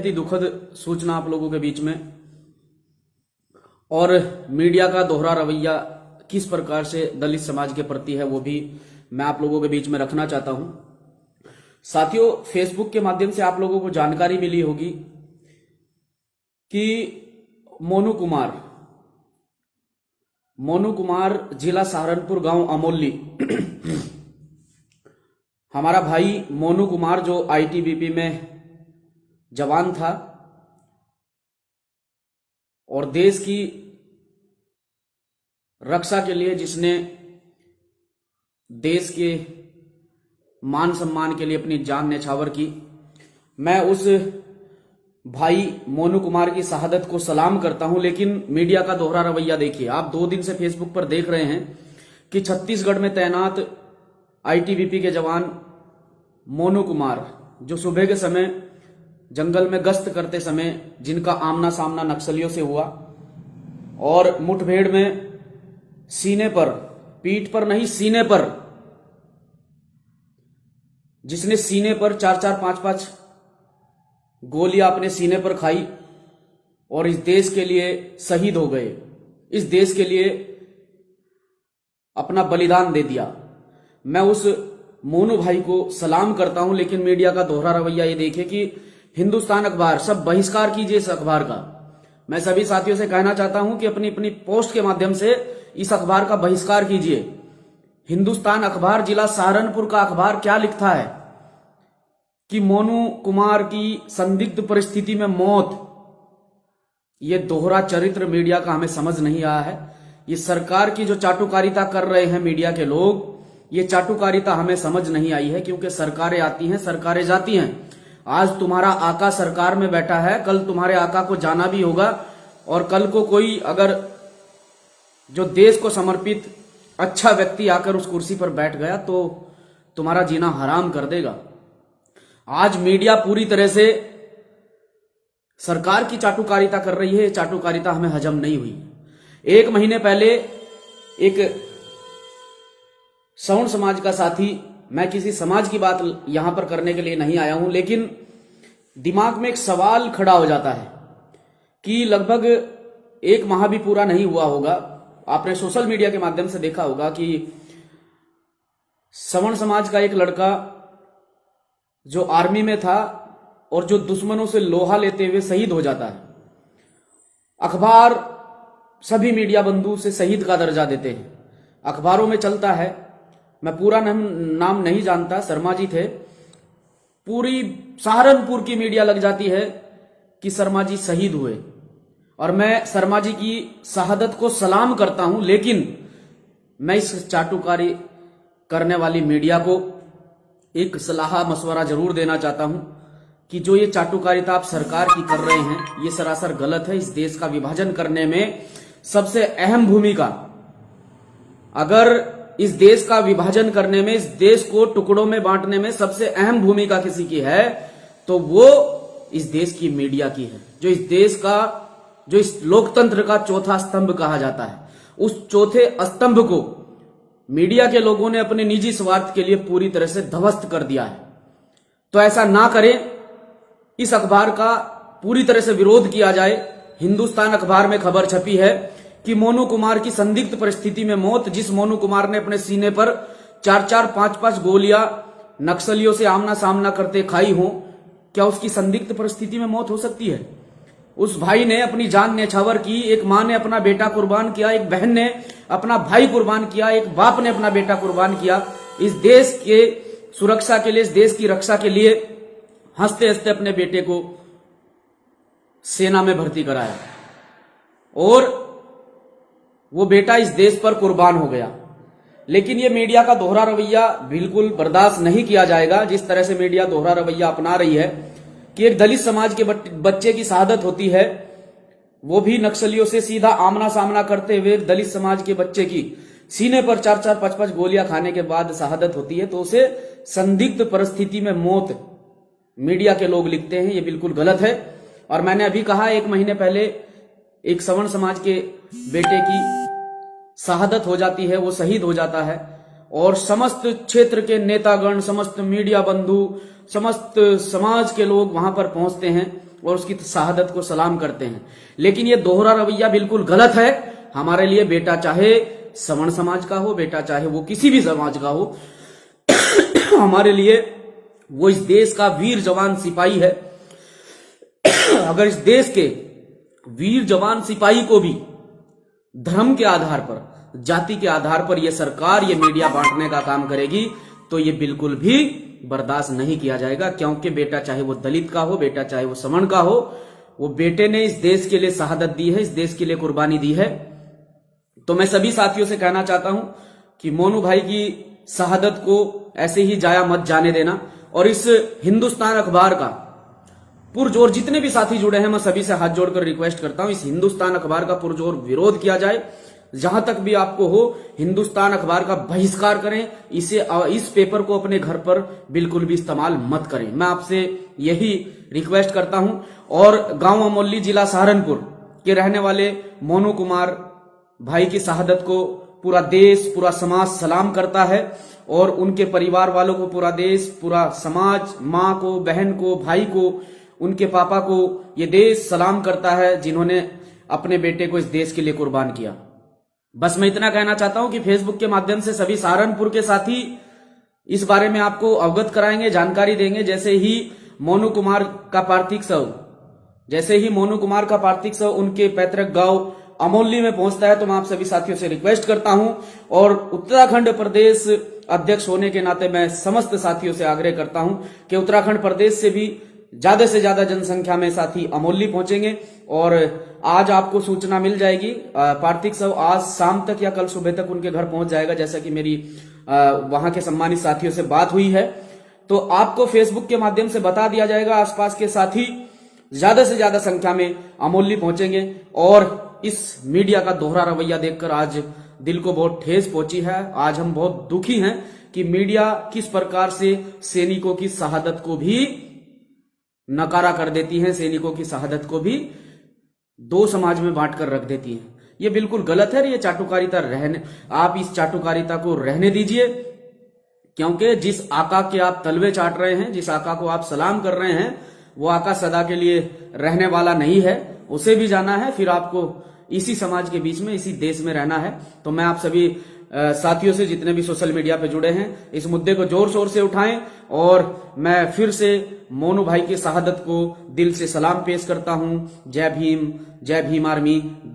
बेहद ही दुखद सूचना आप लोगों के बीच में, और मीडिया का दोहरा रवैया किस प्रकार से दलित समाज के प्रति है वो भी मैं आप लोगों के बीच में रखना चाहता हूं। साथियों, फेसबुक के माध्यम से आप लोगों को जानकारी मिली होगी कि मोनू कुमार जिला सहारनपुर, गांव अमोली, हमारा भाई मोनू कुमार जो आईटीबीपी में जवान था और देश की रक्षा के लिए, जिसने देश के मान सम्मान के लिए अपनी जान न्यौछावर की, मैं उस भाई मोनू कुमार की शहादत को सलाम करता हूं। लेकिन मीडिया का दोहरा रवैया देखिए। आप 2 दिन से फेसबुक पर देख रहे हैं कि छत्तीसगढ़ में तैनात आईटीबीपी के जवान मोनू कुमार, जो सुबह के समय जंगल में गश्त करते समय जिनका आमना सामना नक्सलियों से हुआ और मुठभेड़ में सीने पर, पीठ पर नहीं सीने पर, जिसने सीने पर 4-4, 5-5 गोलियां अपने सीने पर खाई और इस देश के लिए शहीद हो गए, इस देश के लिए अपना बलिदान दे दिया। मैं उस मोनू भाई को सलाम करता हूं। लेकिन मीडिया का दोहरा रवैया ये देखिए कि हिंदुस्तान अखबार, सब बहिष्कार कीजिए इस अखबार का। मैं सभी साथियों से कहना चाहता हूं कि अपनी अपनी पोस्ट के माध्यम से इस अखबार का बहिष्कार कीजिए। हिंदुस्तान अखबार, जिला सहारनपुर का अखबार, क्या लिखता है कि मोनू कुमार की संदिग्ध परिस्थिति में मौत। ये दोहरा चरित्र मीडिया का हमें समझ नहीं आया है। ये सरकार की जो चाटुकारिता कर रहे हैं मीडिया के लोग, ये चाटुकारिता हमें समझ नहीं आई है, क्योंकि सरकारें आती हैं, सरकारें जाती हैं। आज तुम्हारा आका सरकार में बैठा है, कल तुम्हारे आका को जाना भी होगा, और कल को कोई अगर जो देश को समर्पित अच्छा व्यक्ति आकर उस कुर्सी पर बैठ गया तो तुम्हारा जीना हराम कर देगा। आज मीडिया पूरी तरह से सरकार की चाटुकारिता कर रही है। चाटुकारिता हमें हजम नहीं हुई। 1 महीने पहले एक सवर्ण समाज का साथी, मैं किसी समाज की बात यहां पर करने के लिए नहीं आया हूं, लेकिन दिमाग में एक सवाल खड़ा हो जाता है कि लगभग 1 माह भी पूरा नहीं हुआ होगा, आपने सोशल मीडिया के माध्यम से देखा होगा कि सवर्ण समाज का एक लड़का जो आर्मी में था और जो दुश्मनों से लोहा लेते हुए शहीद हो जाता है। अखबार, सभी मीडिया बंधु उसे शहीद का दर्जा देते हैं। अखबारों में चलता है, मैं पूरा नाम नहीं जानता, शर्मा जी थे, पूरी सहारनपुर की मीडिया लग जाती है कि शर्मा जी शहीद हुए, और मैं शर्मा जी की शहादत को सलाम करता हूं। लेकिन मैं इस चाटुकारी करने वाली मीडिया को एक सलाह मशवरा जरूर देना चाहता हूं कि जो ये चाटुकारिता आप सरकार की कर रहे हैं, ये सरासर गलत है। इस देश का विभाजन करने में सबसे अहम भूमिका, अगर इस देश का विभाजन करने में, इस देश को टुकड़ों में बांटने में सबसे अहम भूमिका किसी की है तो वो इस देश की मीडिया की है, जो इस देश का, जो इस लोकतंत्र का चौथा स्तंभ कहा जाता है। उस चौथे स्तंभ को मीडिया के लोगों ने अपने निजी स्वार्थ के लिए पूरी तरह से ध्वस्त कर दिया है। तो ऐसा ना करें, इस अखबार का पूरी तरह से विरोध किया जाए। हिंदुस्तान अखबार में खबर छपी है कि मोनू कुमार की संदिग्ध परिस्थिति में मौत। जिस मोनू कुमार ने अपने सीने पर 4-4, 5-5 गोलियां नक्सलियों से आमना सामना करते खाई हो, क्या उसकी संदिग्ध परिस्थिति में मौत हो सकती है? उस भाई ने अपनी जान न्यौछावर की। एक मां ने अपना बेटा कुर्बान किया, एक बहन ने अपना भाई कुर्बान किया, एक बाप ने अपना बेटा कुर्बान किया, इस देश के सुरक्षा के लिए, इस देश की रक्षा के लिए हंसते हंसते अपने बेटे को सेना में भर्ती कराया, और वो बेटा इस देश पर कुर्बान हो गया। लेकिन ये मीडिया का दोहरा रवैया बिल्कुल बर्दाश्त नहीं किया जाएगा। जिस तरह से मीडिया दोहरा रवैया अपना रही है कि एक दलित समाज के बच्चे की शहादत होती है, वो भी नक्सलियों से सीधा आमना सामना करते हुए दलित समाज के बच्चे की सीने पर 4-4, 5-5 गोलियां खाने के बाद शहादत होती है, तो उसे संदिग्ध परिस्थिति में मौत मीडिया के लोग लिखते हैं। ये बिल्कुल गलत है। और मैंने अभी कहा, 1 महीने पहले एक सवर्ण समाज के बेटे की शहादत हो जाती है, वो शहीद हो जाता है, और समस्त क्षेत्र के नेतागण, समस्त मीडिया बंधु, समस्त समाज के लोग वहां पर पहुंचते हैं और उसकी शहादत को सलाम करते हैं। लेकिन ये दोहरा रवैया बिल्कुल गलत है। हमारे लिए बेटा चाहे सवर्ण समाज का हो, बेटा चाहे वो किसी भी समाज का हो, हमारे लिए वो इस देश का वीर जवान सिपाही है। अगर इस देश के वीर जवान सिपाही को भी धर्म के आधार पर, जाति के आधार पर ये सरकार, ये मीडिया बांटने का काम करेगी तो ये बिल्कुल भी बर्दाश्त नहीं किया जाएगा। क्योंकि बेटा चाहे वो दलित का हो, बेटा चाहे वो सवर्ण का हो, वो बेटे ने इस देश के लिए शहादत दी है, इस देश के लिए कुर्बानी दी है। तो मैं सभी साथियों से कहना चाहता हूं कि मोनू भाई की शहादत को ऐसे ही जाया मत जाने देना। और इस हिंदुस्तान अखबार का पुरजोर, जितने भी साथी जुड़े हैं, मैं सभी से हाथ जोड़कर रिक्वेस्ट करता हूं, इस हिंदुस्तान अखबार का पुरजोर विरोध किया जाए। जहां तक भी आपको हो, हिंदुस्तान अखबार का बहिष्कार करें। इस पेपर को अपने घर पर बिल्कुल भी इस्तेमाल मत करें। मैं आपसे यही रिक्वेस्ट करता हूं। और गांव अमोली, जिला सहारनपुर के रहने वाले मोनू कुमार भाई की शहादत को पूरा देश, पूरा समाज सलाम करता है। और उनके परिवार वालों को पूरा देश, पूरा समाज, मां को, बहन को, भाई को, उनके पापा को ये देश सलाम करता है, जिन्होंने अपने बेटे को इस देश के लिए कुर्बान किया। बस मैं इतना कहना चाहता हूं कि फेसबुक के माध्यम से सभी सहारनपुर के साथी इस बारे में आपको अवगत कराएंगे, जानकारी देंगे। जैसे ही मोनू कुमार का पार्थिव शव उनके पैतृक गांव अमोली में पहुंचता है तो मैं आप सभी साथियों से रिक्वेस्ट करता हूं। और उत्तराखंड प्रदेश अध्यक्ष होने के नाते मैं समस्त साथियों से आग्रह करता हूं कि उत्तराखंड प्रदेश से भी ज्यादा से ज्यादा जनसंख्या में साथी अमोली पहुंचेंगे। और आज आपको सूचना मिल जाएगी, पार्थिव शव आज शाम तक या कल सुबह तक उनके घर पहुंच जाएगा, जैसा कि मेरी वहां के सम्मानित साथियों से बात हुई है। तो आपको फेसबुक के माध्यम से बता दिया जाएगा, आसपास के साथी ज्यादा से ज्यादा संख्या में अमोली पहुंचेंगे। और इस मीडिया का दोहरा रवैया देखकर आज दिल को बहुत ठेस पहुंची है। आज हम बहुत दुखी हैं कि मीडिया किस प्रकार से सैनिकों की शहादत को भी नकारा कर देती है, सैनिकों की शहादत को भी दो समाज में बांटकर रख देती है। ये बिल्कुल गलत है। ये चाटुकारिता आप इस चाटुकारिता को रहने दीजिए। क्योंकि जिस आका के आप तलवे चाट रहे हैं, जिस आका को आप सलाम कर रहे हैं, वो आका सदा के लिए रहने वाला नहीं है। उसे भी जाना है, फिर आपको इसी समाज के बीच में, इसी देश में रहना है। तो मैं आप सभी साथियों से, जितने भी सोशल मीडिया पे जुड़े हैं, इस मुद्दे को जोर शोर से उठाएं। और मैं फिर से मोनू भाई की शहादत को दिल से सलाम पेश करता हूं। जय भीम, जय भीम आर्मी।